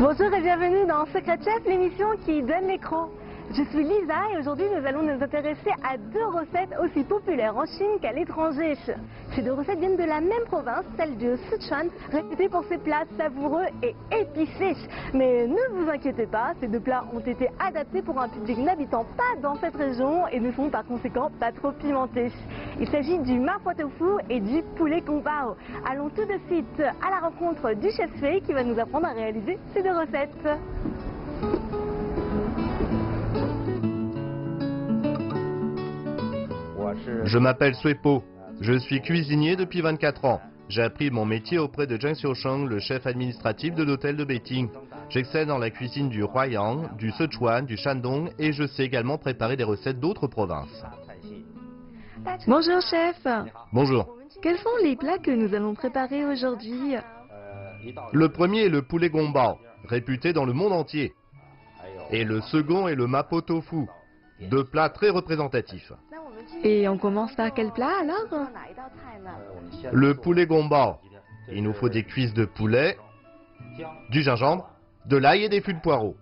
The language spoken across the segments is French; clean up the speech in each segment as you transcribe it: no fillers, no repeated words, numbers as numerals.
Bonjour et bienvenue dans Secret Chef, l'émission qui donne l'écran. Je suis Lisa et aujourd'hui nous allons nous intéresser à deux recettes aussi populaires en Chine qu'à l'étranger. Ces deux recettes viennent de la même province, celle de Sichuan, réputée pour ses plats savoureux et épicés. Mais ne vous inquiétez pas, ces deux plats ont été adaptés pour un public n'habitant pas dans cette région et ne sont par conséquent pas trop pimentés. Il s'agit du mapo tofu et du poulet kung pao. Allons tout de suite à la rencontre du chef Fei qui va nous apprendre à réaliser ces deux recettes. Je m'appelle Suepo. Je suis cuisinier depuis 24 ans. J'ai appris mon métier auprès de Zheng Xiusheng, le chef administratif de l'hôtel de Beijing. J'excelle dans la cuisine du Huaiyang, du Sichuan, du Shandong et je sais également préparer des recettes d'autres provinces. Bonjour chef. Bonjour. Quels sont les plats que nous allons préparer aujourd'hui? Le premier est le poulet gombao, réputé dans le monde entier. Et le second est le mapo tofu, deux plats très représentatifs. Et on commence par quel plat alors? Le poulet gombao. Il nous faut des cuisses de poulet, du gingembre, de l'ail et des fûts de poireaux.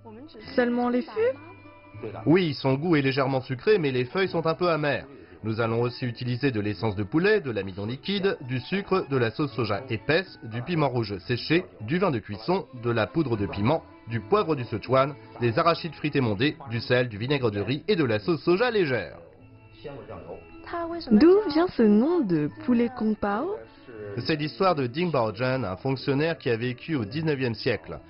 Seulement les fûts? Oui, son goût est légèrement sucré, mais les feuilles sont un peu amères. Nous allons aussi utiliser de l'essence de poulet, de l'amidon liquide, du sucre, de la sauce soja épaisse, du piment rouge séché, du vin de cuisson, de la poudre de piment, du poivre du Sichuan, des arachides frites émondées, du sel, du vinaigre de riz et de la sauce soja légère. D'où vient ce nom de poulet kung pao? C'est l'histoire de Ding Baozhen, un fonctionnaire qui a vécu au 19e siècle.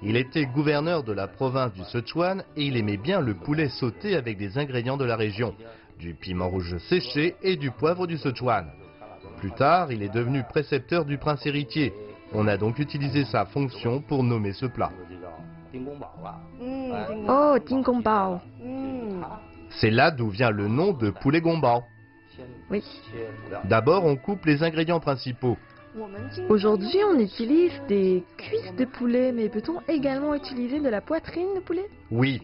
Il était gouverneur de la province du Sichuan et il aimait bien le poulet sauté avec des ingrédients de la région, du piment rouge séché et du poivre du Sichuan. Plus tard, il est devenu précepteur du prince héritier. On a donc utilisé sa fonction pour nommer ce plat. Oh, Ding kung pao. C'est là d'où vient le nom de poulet gombao. Oui. D'abord, on coupe les ingrédients principaux. Aujourd'hui, on utilise des cuisses de poulet, mais peut-on également utiliser de la poitrine de poulet? Oui,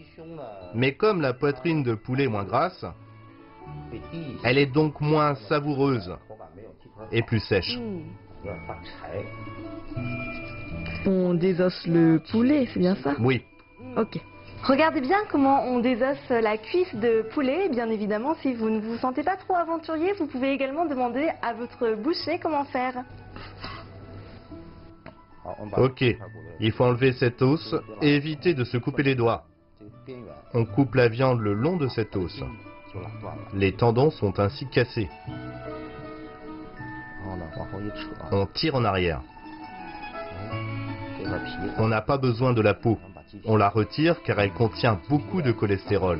mais comme la poitrine de poulet est moins grasse, elle est donc moins savoureuse et plus sèche. On désosse le poulet, c'est bien ça? Oui. Ok. Regardez bien comment on désosse la cuisse de poulet. Bien évidemment, si vous ne vous sentez pas trop aventurier, vous pouvez également demander à votre boucher comment faire. Ok, il faut enlever cet os et éviter de se couper les doigts. On coupe la viande le long de cet os. Les tendons sont ainsi cassés. On tire en arrière. On n'a pas besoin de la peau. On la retire car elle contient beaucoup de cholestérol.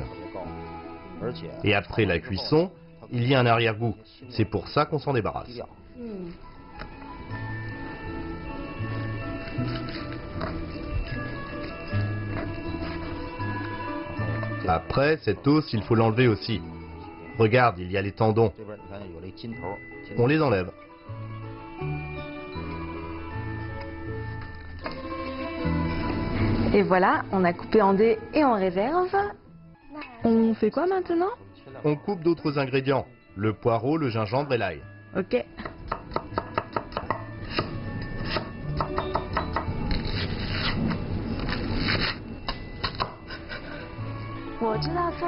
Et après la cuisson, il y a un arrière-goût. C'est pour ça qu'on s'en débarrasse. Après, cet os, il faut l'enlever aussi. Regarde, il y a les tendons. On les enlève. Et voilà, on a coupé en dés et en réserve. On fait quoi maintenant? On coupe d'autres ingrédients. Le poireau, le gingembre et l'ail. Ok.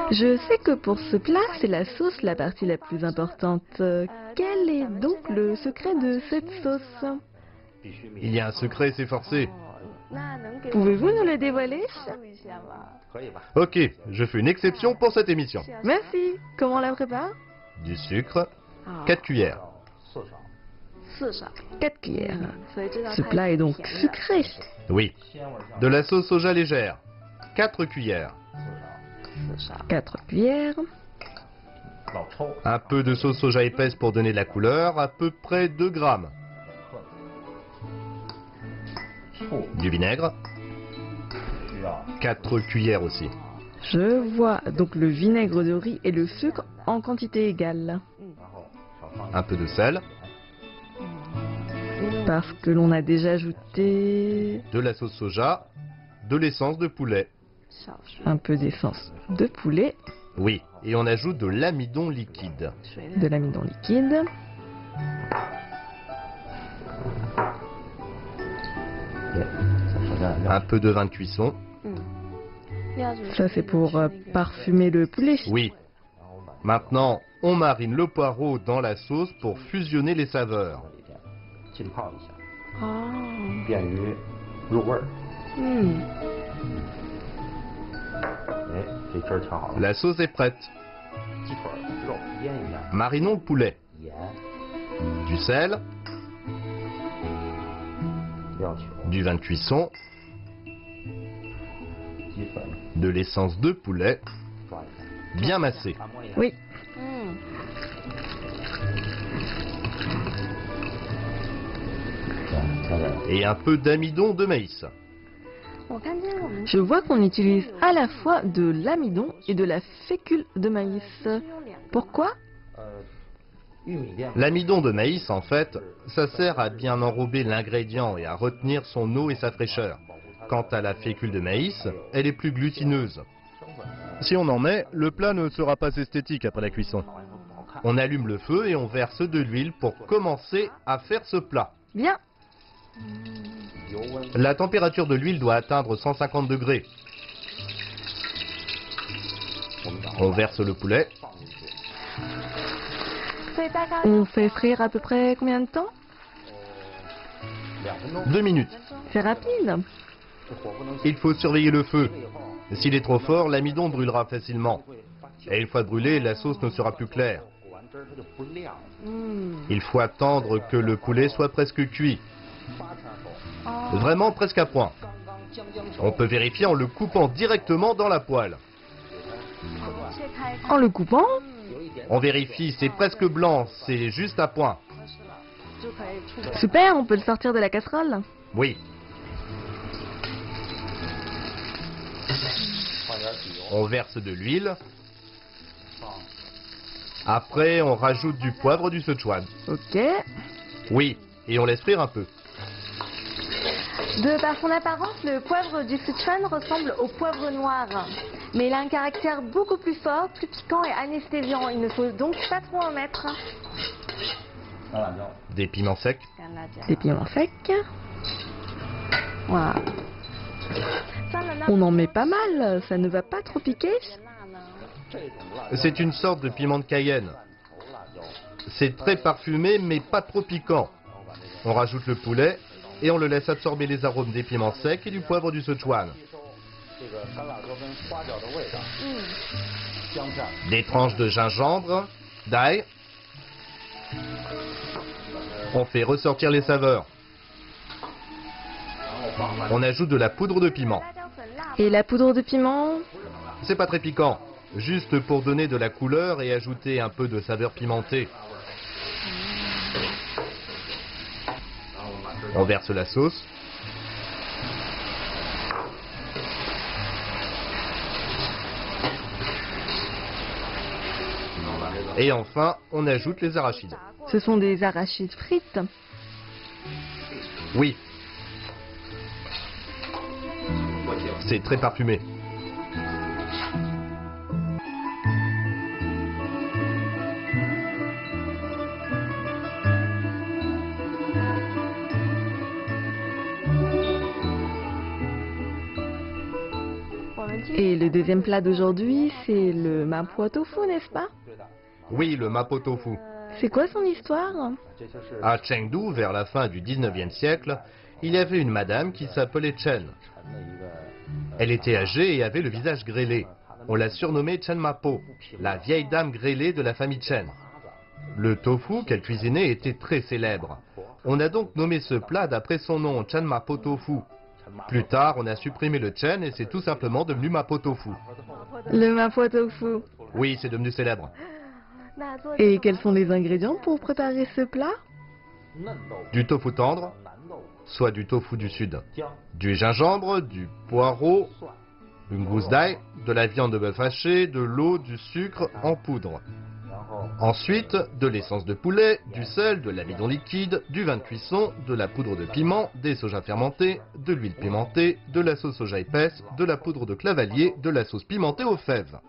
Je sais que pour ce plat, c'est la sauce la partie la plus importante. Quel est donc le secret de cette sauce? Il y a un secret, c'est forcé. Pouvez-vous nous le dévoiler? Ok, je fais une exception pour cette émission. Merci. Comment on la prépare? Du sucre, 4 cuillères. 4 cuillères. Ce plat est donc sucré. Oui. De la sauce soja légère, 4 cuillères. 4 cuillères. Un peu de sauce soja épaisse pour donner de la couleur, à peu près 2 grammes. Du vinaigre, 4 cuillères aussi. Je vois donc le vinaigre de riz et le sucre en quantité égale. Un peu de sel, Parce que l'on a déjà ajouté de la sauce soja, de l'essence de poulet. un peu d'essence de poulet, Oui, et on ajoute de l'amidon liquide. de l'amidon liquide. Un peu de vin de cuisson. Ça, c'est pour parfumer le poulet. Oui. Maintenant, on marine le poireau dans la sauce pour fusionner les saveurs. 浸泡一下， Ah. 便于入味儿。 哎，这汁儿调好了， La sauce est prête. 鸡腿肉腌一下， Marinons le poulet. 盐、 Du sel, 料酒、 du vin de cuisson, 鸡粉 de l'essence de poulet, 抓一下， bien massé. 按摩一下。 Oui. Et un peu d'amidon de maïs. Je vois qu'on utilise à la fois de l'amidon et de la fécule de maïs. Pourquoi? 玉米淀粉 L'amidon de maïs, en fait, ça sert à bien enrober l'ingrédient et à retenir son eau et sa fraîcheur. Quant à la fécule de maïs, elle est plus glutineuse. Si on en met, le plat ne sera pas esthétique après la cuisson. On allume le feu et on verse de l'huile pour commencer à faire ce plat. Bien. 油温 La température de l'huile doit atteindre 150 degrés. 我们把 On verse le poulet. 放进去， On fait frire à peu près combien de temps? 2分钟， 2 minutes. C'est rapide. 这火不能 Il faut surveiller le feu. 以后 S'il est trop fort, l'amidon brûlera facilement. 会发酵， Et une fois brûlé, la sauce ne sera plus claire. 裹完汁儿它就不亮了。 Il faut attendre que le poulet soit presque cuit. 八成熟， Vraiment presque à point. 刚刚将将熟 On，peut vérifier en le coupant directement dans la poêle. En le coupant? 有一点 On vérifie, c'est presque blanc, c'est juste à point. Super, on peut le sortir de la casserole. Oui, 放点底油， on verse de l'huile. 放 Après, on rajoute du poivre du Sichuan. Ok. Oui, et on laisse frire un peu. De par son apparence, le poivre du Sichuan ressemble au poivre noir. Mais il a un caractère beaucoup plus fort, plus piquant et anesthésiant. Il ne faut donc pas trop en mettre. 干辣椒， Des piments secs. Des piments secs. Voilà. On en met pas mal, ça ne va pas trop piquer. 这种辣椒 C'est une sorte de piment de Cayenne. 头辣椒， C'est très parfumé, mais pas trop piquant. On rajoute le poulet et on le laisse absorber les arômes des piments secs et du poivre du Sichuan. 吸收这个干辣椒跟花椒的味道，姜片， Des tranches de gingembre, d'ail. On fait ressortir les saveurs. 然后放辣椒， On ajoute de la poudre de piment. Et la poudre de piment? C'est pas très piquant, juste pour donner de la couleur et ajouter un peu de saveur pimentée. On verse la sauce. Et enfin, on ajoute les arachides. Ce sont des arachides frites. Oui. C'est très parfumé. Et le deuxième plat d'aujourd'hui, c'est le mapo tofu, n'est-ce pas? 对的， Oui, le mapo tofu. C'est quoi son histoire? 这就是 À Chengdu, vers la fin du 19e siècle, il y avait une madame qui s'appelait Chen. 陈的一个 Elle était âgée et avait le visage grêlé. On l'a surnommée Chen Mapo, la vieille dame grêlée de la famille Chen. Le tofu qu'elle cuisinait était très célèbre. On a donc nommé ce plat d'après son nom, Chen Mapo Tofu. Plus tard, on a supprimé le Chen et c'est tout simplement devenu Mapo Tofu. Le mapo tofu. Oui, c'est devenu célèbre. Et quels sont les ingrédients pour préparer ce plat? 嫩豆腐、 Du tofu tendre, 南豆腐、 soit du tofu du sud. 姜、 Du gingembre, du poireau, 蒜， une gousse d'ail, de la viande de bœuf hachée, de l'eau, du sucre en poudre. 然后 Ensuite, de l'essence de poulet, du sel, de l'amidon liquide, du vin de cuisson, de la poudre de piment, des sojas fermentés, de l'huile pimentée, de la sauce soja épaisse, de la poudre de clavalier, de la sauce pimentée aux fèves.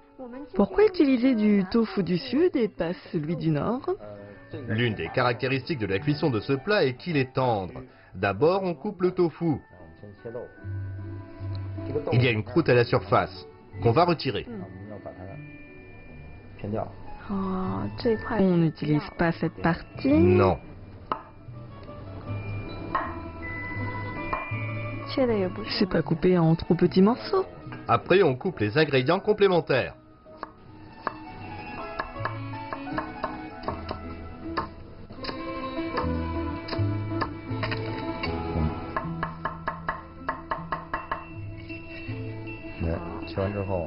Pourquoi utiliser du tofu du sud et pas celui du nord? 这个 L'une des caractéristiques de la cuisson de ce plat est qu'il est tendre. D'abord, on coupe le tofu. 先切豆腐。这个豆腐 Il y a une croûte à la surface qu'on va retirer. 我们要把它片掉。 Oh, 这块 On n'utilise pas cette partie. Non. 切的也不是 C'est pas coupé en trop petits morceaux. Après, on coupe les ingrédients complémentaires.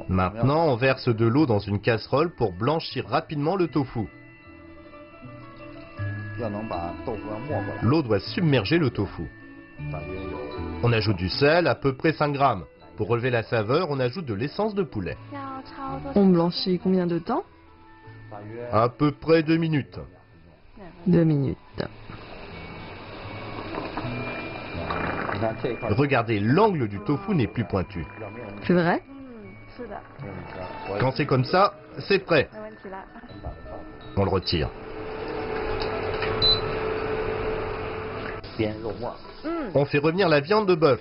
Maintenant, on verse de l'eau dans une casserole pour blanchir rapidement le tofu. 要能把豆腐要没过来， L'eau doit submerger le tofu. 大约有 On ajoute du sel, à peu près 5 grammes. Pour relever la saveur, on ajoute de l'essence de poulet. 要超多 On blanchit combien de temps? 大约 À peu près 2 minutes. 2 minutes. 你看这一块 Regardez, l'angle du tofu n'est plus pointu. 表面我们 C'est vrai? 是的 我 Quand c'est comme ça, c'est prêt. 没问题了 把它放 On le retire. 煸肉末， On fait revenir la viande de bœuf.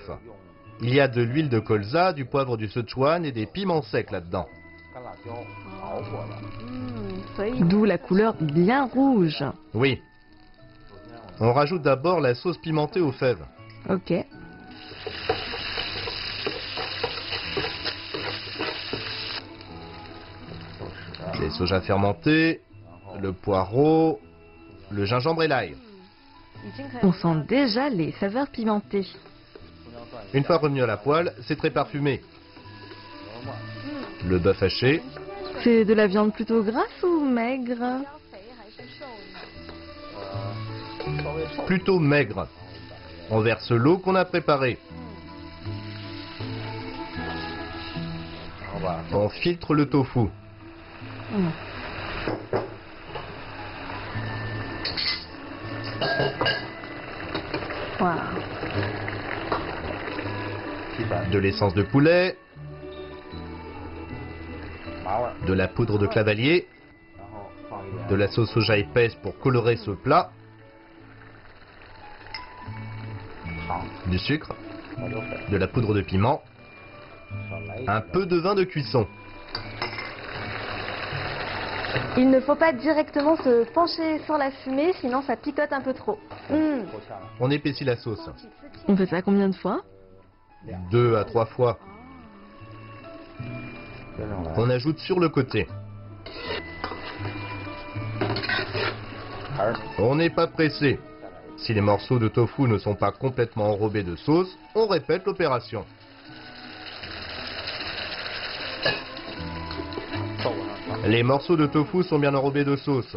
Il y a de l'huile de colza, du poivre du Sichuan et des piments secs là-dedans. 干辣椒熬过的。 所以 D'où la couleur bien rouge. Oui. On rajoute d'abord la sauce pimentée aux fèves. Ok. Les sojas fermentés, le poireau, le gingembre et l'ail. 已经可以 On sent déjà les saveurs pimentées. Une fois revenu à la poêle, c'est très parfumé. Le bœuf haché, C'est de la viande plutôt grasse ou maigre? 比较肥还是瘦呢？ 稍微瘦， plutôt maigre. On verse l'eau qu'on a préparée. 然后把 On filtre le tofu. Mm. Waouh. 鸡蛋 De l'essence de poulet, 麻味儿， de la poudre de clavalier, 然后放一点 de la sauce soja épaisse pour colorer ce plat, 糖、 du sucre, 辣椒粉， de la poudre de piment, 少来一 un 点 peu de vin de cuisson. Il ne faut pas directement se pencher sur la fumée, sinon ça picote un peu trop. 够呛了。 On épaissit la sauce. On fait ça combien de fois? 2 à 3 fois. 跟上来， On ajoute sur le côté. 还是 On n'est pas pressé. Si les morceaux de tofu ne sont pas complètement enrobés de sauce, on répète l'opération. 豆腐上 Les morceaux de tofu sont bien enrobés de sauce.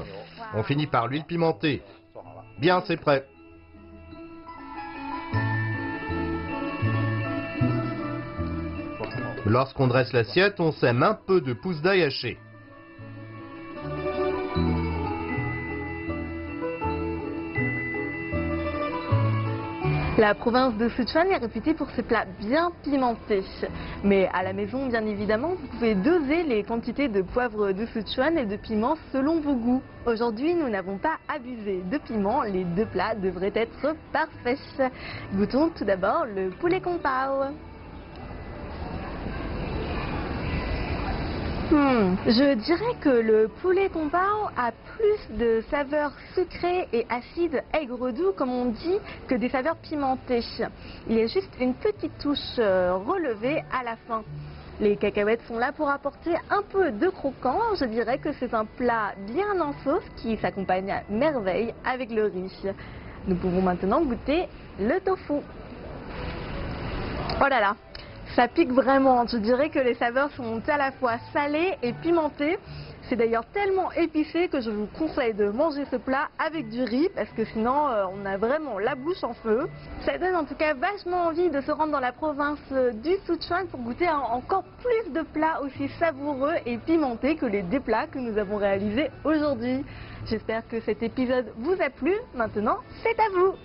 On finit par l'huile pimentée. 做好了， Bien, c'est prêt. 做成豆腐。 Lorsqu'on dresse l'assiette, on sème un peu de pousse d'ail haché. La province de Sichuan est réputée pour ses plats bien pimentés. Mais à la maison, bien évidemment, vous pouvez doser les quantités de poivre de Sichuan et de piment selon vos goûts. Aujourd'hui, nous n'avons pas abusé de piment. Les deux plats devraient être parfaits. Goûtons tout d'abord le poulet kung pao. Je dirais que le poulet kung pao a plus de saveurs sucrées et acides aigre-doux, comme on dit, que des saveurs pimentées. Il y a juste une petite touche relevée à la fin. Les cacahuètes sont là pour apporter un peu de croquant. Je dirais que c'est un plat bien en sauce qui s'accompagne à merveille avec le riz. Nous pouvons maintenant goûter le tofu. Oh là là! Ça pique vraiment, je dirais que les saveurs sont à la fois salées et pimentées. C'est d'ailleurs tellement épicé que je vous conseille de manger ce plat avec du riz parce que sinon on a vraiment la bouche en feu. Ça donne en tout cas vachement envie de se rendre dans la province du Sichuan pour goûter encore plus de plats aussi savoureux et pimentés que les deux plats que nous avons réalisés aujourd'hui. J'espère que cet épisode vous a plu. Maintenant, c'est à vous!